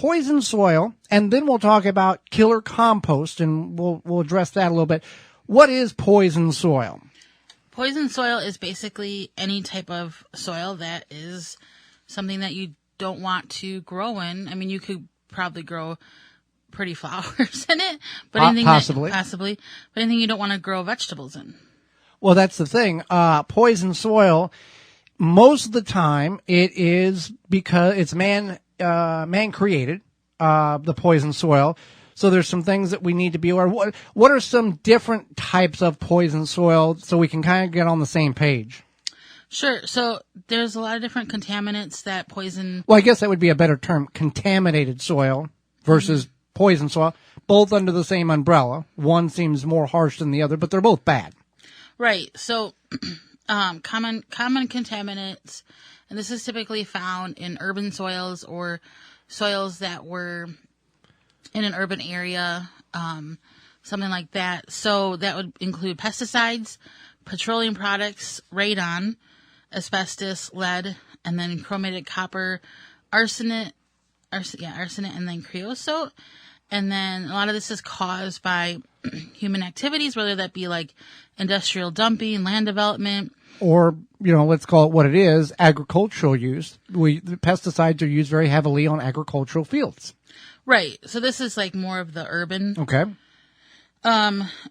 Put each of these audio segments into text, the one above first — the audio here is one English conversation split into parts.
poison soil, and then we'll talk about killer compost, and we'll address that a little bit. What is poison soil? Poison soil is basically any type of soil that is something that you don't want to grow in. I mean, you could probably grow pretty flowers in it, but possibly. But anything you don't want to grow vegetables in. Well, that's the thing. Poison soil, most of the time, it is because it's man created, the poison soil. So there's some things that we need to be aware of. What are some different types of poison soil so we can kind of get on the same page? Sure. So there's a lot of different contaminants that poison. Well, I guess that would be a better term, contaminated soil versus poison soil, both under the same umbrella. One seems more harsh than the other, but they're both bad. Right. So common contaminants, and this is typically found in urban soils or soils that were in an urban area, something like that. So that would include pesticides, petroleum products, radon, asbestos, lead, and then chromated copper, arsenic, and then creosote. And then a lot of this is caused by human activities, whether that be like industrial dumping, land development. Or, let's call it what it is, agricultural use. The pesticides are used very heavily on agricultural fields. Right. So this is like more of the urban. Okay.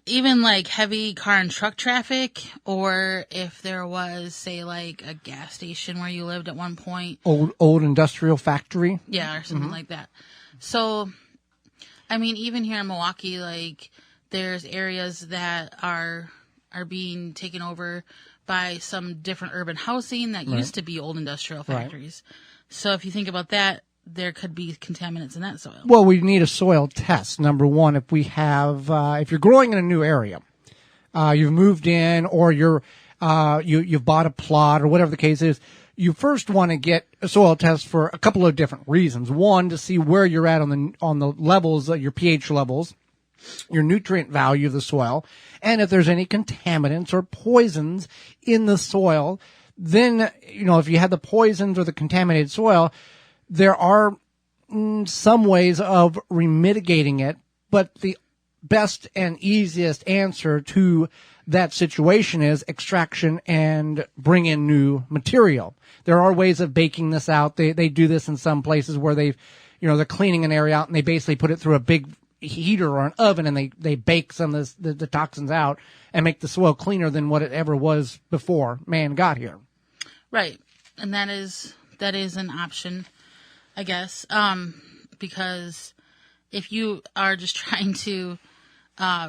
Even like heavy car and truck traffic, or if there was, say, like a gas station where you lived at one point. Old industrial factory. Yeah, or something like that. So, I mean, even here in Milwaukee, like there's areas that are being taken over by some different urban housing that used to be old industrial factories. Right. So if you think about that, there could be contaminants in that soil. Well, we need a soil test. Number one, if we have, if you're growing in a new area, you've moved in, or you've bought a plot, or whatever the case is, you first want to get a soil test for a couple of different reasons. One, to see where you're at on the levels, your pH levels, your nutrient value of the soil, and if there's any contaminants or poisons in the soil. Then, if you have the poisons or the contaminated soil, there are some ways of remitigating it, but the best and easiest answer to that situation is extraction and bring in new material. There are ways of baking this out. They do this in some places where they're cleaning an area out and they basically put it through a big heater or an oven, and they bake some of the toxins out and make the soil cleaner than what it ever was before man got here. Right. And that is an option, I guess, because if you are just trying to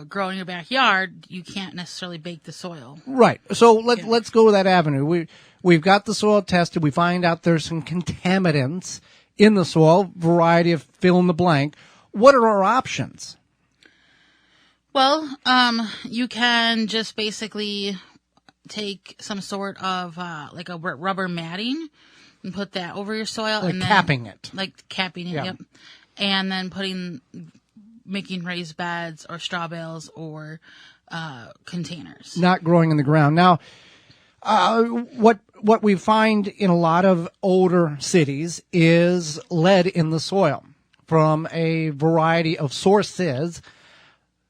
grow in your backyard, you can't necessarily bake the soil. Right. So let's go with that avenue. We've got the soil tested. We find out there's some contaminants in the soil, variety of fill in the blank. What are our options? Well, you can just basically take some sort of like a rubber matting and put that over your soil, like and then capping it. Like capping it, yep. And then making raised beds or straw bales or containers. Not growing in the ground. Now, what we find in a lot of older cities is lead in the soil from a variety of sources.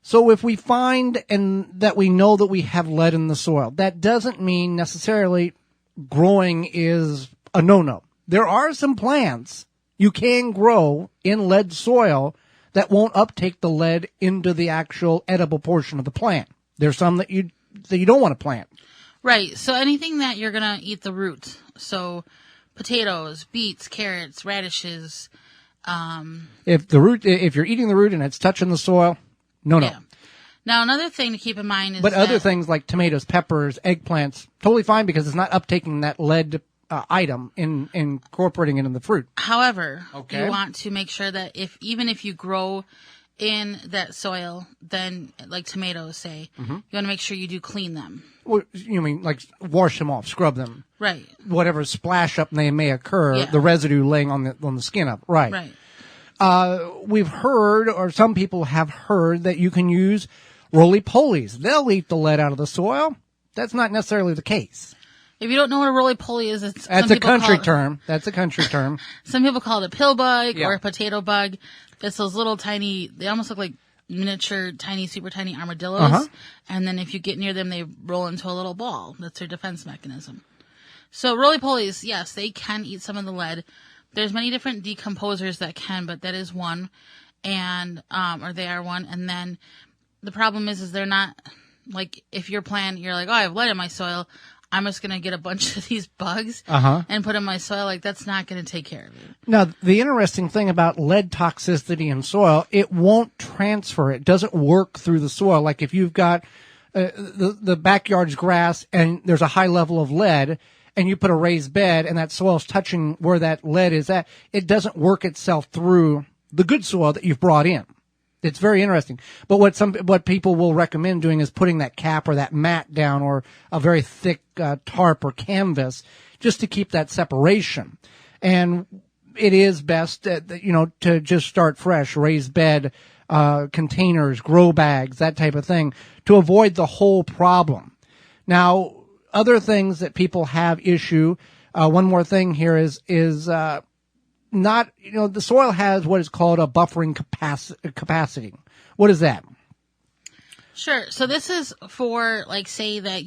So if we find and that we know that we have lead in the soil, that doesn't mean necessarily growing is a no-no. There are some plants you can grow in lead soil that won't uptake the lead into the actual edible portion of the plant. There's some that you don't want to plant. Right. So anything that you're going to eat the roots. So potatoes, beets, carrots, radishes. If you're eating the root and it's touching the soil, no. Yeah. Now, another thing to keep in mind is other things like tomatoes, peppers, eggplants, totally fine because it's not uptaking that lead item in incorporating it in the fruit. However, you want to make sure that even if you grow in that soil, then like tomatoes, say, you want to make sure you do clean them. Well, you mean like wash them off, scrub them, right? Whatever splash up may occur, the residue laying on the skin up, right? Right. We've heard, or some people have heard, that you can use roly-polies. They'll eat the lead out of the soil. That's not necessarily the case. If you don't know what a roly-poly is, That's a country term. That's a country term. Some people call it a pill bug Yeah. or a potato bug. It's those little tiny, they almost look like miniature, tiny, super tiny armadillos. Uh-huh. And then if you get near them, they roll into a little ball. That's their defense mechanism. So roly-polies, yes, they can eat some of the lead. There's many different decomposers that can, but that is one. And, or they are one. And then the problem is they're not, like, if your plan, you're like, oh, I have lead in my soil, I'm just going to get a bunch of these bugs and put in my soil. Like, that's not going to take care of it. Now, the interesting thing about lead toxicity in soil, it won't transfer. It doesn't work through the soil. Like if you've got the backyard's grass and there's a high level of lead and you put a raised bed and that soil's touching where that lead is at, it doesn't work itself through the good soil that you've brought in. It's very interesting. But what people will recommend doing is putting that cap or that mat down or a very thick tarp or canvas just to keep that separation. And it is best, to just start fresh, raised bed, containers, grow bags, that type of thing to avoid the whole problem. Now, other things that people have issue, one more thing here is not, the soil has what is called a buffering capacity. What is that? Sure. So this is for, like, say that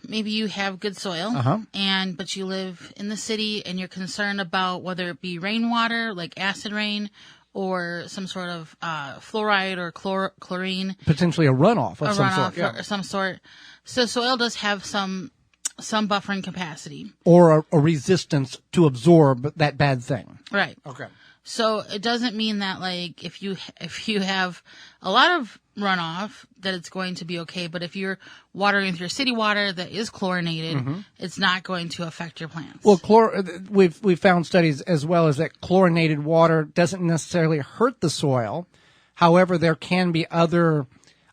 maybe you have good soil but you live in the city and you're concerned about whether it be rainwater, like acid rain, or some sort of fluoride or chlorine. Potentially a runoff of some sort. Or some sort. So soil does have some buffering capacity. Or a resistance to absorb that bad thing. Right. Okay. So it doesn't mean that, like, if you have a lot of runoff, that it's going to be okay. But if you're watering with your city water that is chlorinated, it's not going to affect your plants. Well, we've found studies as well as that chlorinated water doesn't necessarily hurt the soil. However, there can be other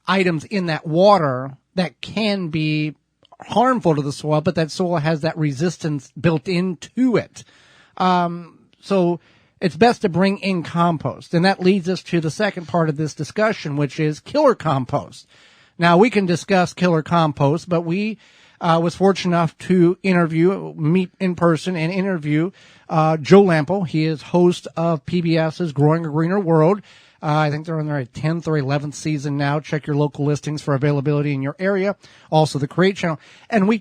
items in that water that can be harmful to the soil, but that soil has that resistance built into it. So it's best to bring in compost. And that leads us to the second part of this discussion, which is killer compost. Now, we can discuss killer compost, but we was fortunate enough to meet in person and interview Joe Lampo. He is host of PBS's Growing a Greener World. I think they're in their 10th or 11th season now. Check your local listings for availability in your area. Also, the Create channel. And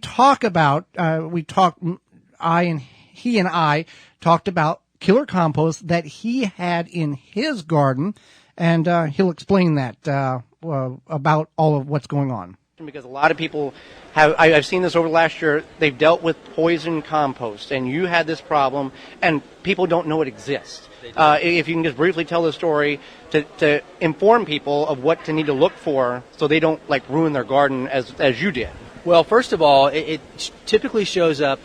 he and I talked about killer compost that he had in his garden. And he'll explain that about all of what's going on. Because a lot of people I've seen this over the last year, they've dealt with poison compost, and you had this problem, and people don't know it exists. If you can just briefly tell the story to inform people of what to need to look for so they don't ruin their garden as you did. Well, first of all, it typically shows up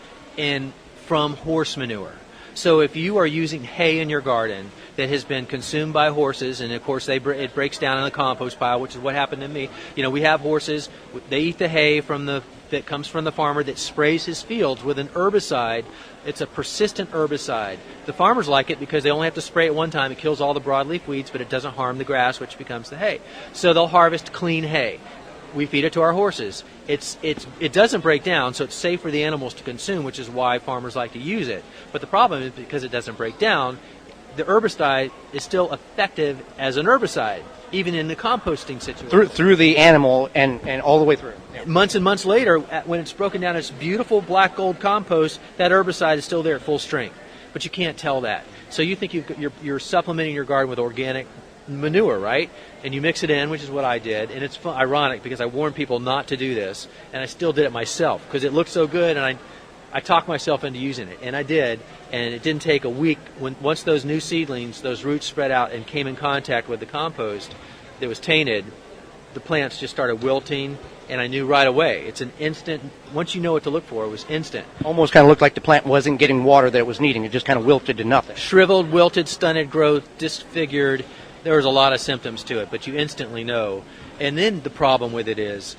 from horse manure. So if you are using hay in your garden that has been consumed by horses, and of course it breaks down in the compost pile, which is what happened to me. We have horses, they eat the hay that comes from the farmer that sprays his fields with an herbicide. It's a persistent herbicide. The farmers like it because they only have to spray it one time. It kills all the broadleaf weeds, but it doesn't harm the grass, which becomes the hay. So they'll harvest clean hay. We feed it to our horses. It doesn't break down, so it's safe for the animals to consume, which is why farmers like to use it. But the problem is because it doesn't break down, the herbicide is still effective as an herbicide, even in the composting situation. Through the animal and all the way through. Yeah. Months and months later, when it's broken down as beautiful black gold compost, that herbicide is still there at full strength. But you can't tell that. So you think you're supplementing your garden with organic manure, right? And you mix it in, which is what I did. And it's ironic because I warned people not to do this, and I still did it myself because it looked so good, and I talked myself into using it, and I did. And it didn't take a week. Once those new seedlings, those roots spread out and came in contact with the compost that was tainted, the plants just started wilting, and I knew right away. It's an instant. Once you know what to look for, it was instant. Almost kind of looked like the plant wasn't getting water that it was needing. It just kind of wilted to nothing. Shriveled, wilted, stunted growth, disfigured. There was a lot of symptoms to it, but you instantly know. And then the problem with it is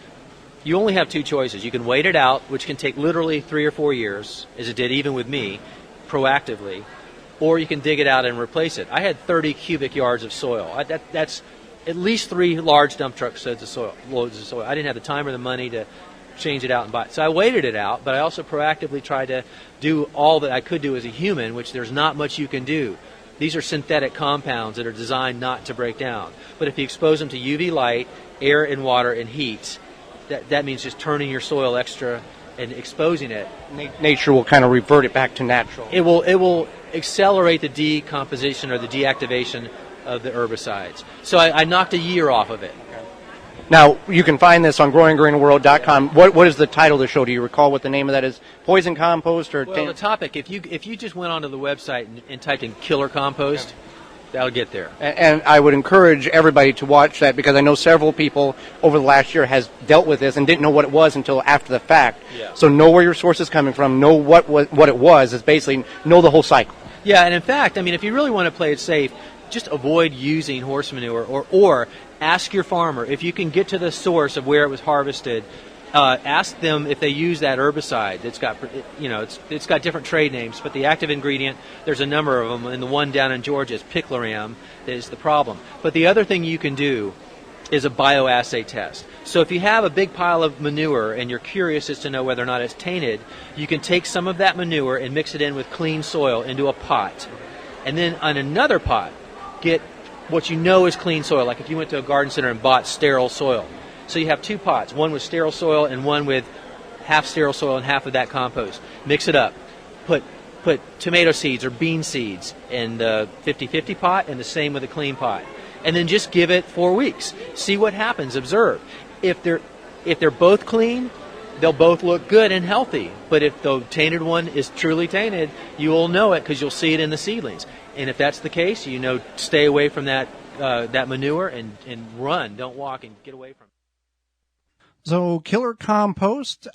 you only have two choices. You can wait it out, which can take literally 3 or 4 years, as it did even with me, proactively, or you can dig it out and replace it. I had 30 cubic yards of soil. That's at least 3 large dump truck loads of soil. I didn't have the time or the money to change it out and buy it. So I waited it out, but I also proactively tried to do all that I could do as a human, which there's not much you can do. These are synthetic compounds that are designed not to break down. But if you expose them to UV light, air and water and heat, that means just turning your soil extra and exposing it. Nature will kind of revert it back to natural. It will accelerate the decomposition or the deactivation of the herbicides. So I knocked a year off of it. Now, you can find this on growinggreenworld.com. What is the title of the show? Do you recall what the name of that is? Poison compost or... Well, the topic, if you just went onto the website and typed in killer compost, that'll get there. And I would encourage everybody to watch that, because I know several people over the last year has dealt with this and didn't know what it was until after the fact. Yeah. So know where your source is coming from, know what it was, is basically know the whole cycle. Yeah, and in fact, I mean, if you really want to play it safe, just avoid using horse manure, or ask your farmer if you can get to the source of where it was harvested. Ask them if they use that herbicide. It's got, it's got different trade names, but the active ingredient, there's a number of them, and the one down in Georgia is picloram that is the problem. But the other thing you can do is a bioassay test. So if you have a big pile of manure and you're curious as to know whether or not it's tainted, you can take some of that manure and mix it in with clean soil into a pot. And then on another pot, get what you know is clean soil, like if you went to a garden center and bought sterile soil. So you have two pots, one with sterile soil and one with half sterile soil and half of that compost. Mix it up. Put tomato seeds or bean seeds in the 50-50 pot, and the same with a clean pot. And then just give it 4 weeks. See what happens. Observe. If they're both clean, they'll both look good and healthy. But if the tainted one is truly tainted, you will know it because you'll see it in the seedlings. And if that's the case, stay away from that manure and run. Don't walk, and get away from it. So, killer compost,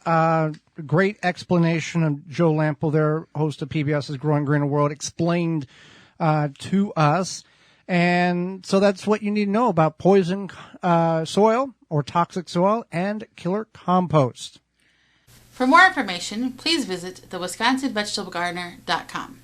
great explanation of Joe Lample there, host of PBS's Growing Greener World, explained to us. And so that's what you need to know about poison soil or toxic soil and killer compost. For more information, please visit thewisconsinvegetablegardener.com.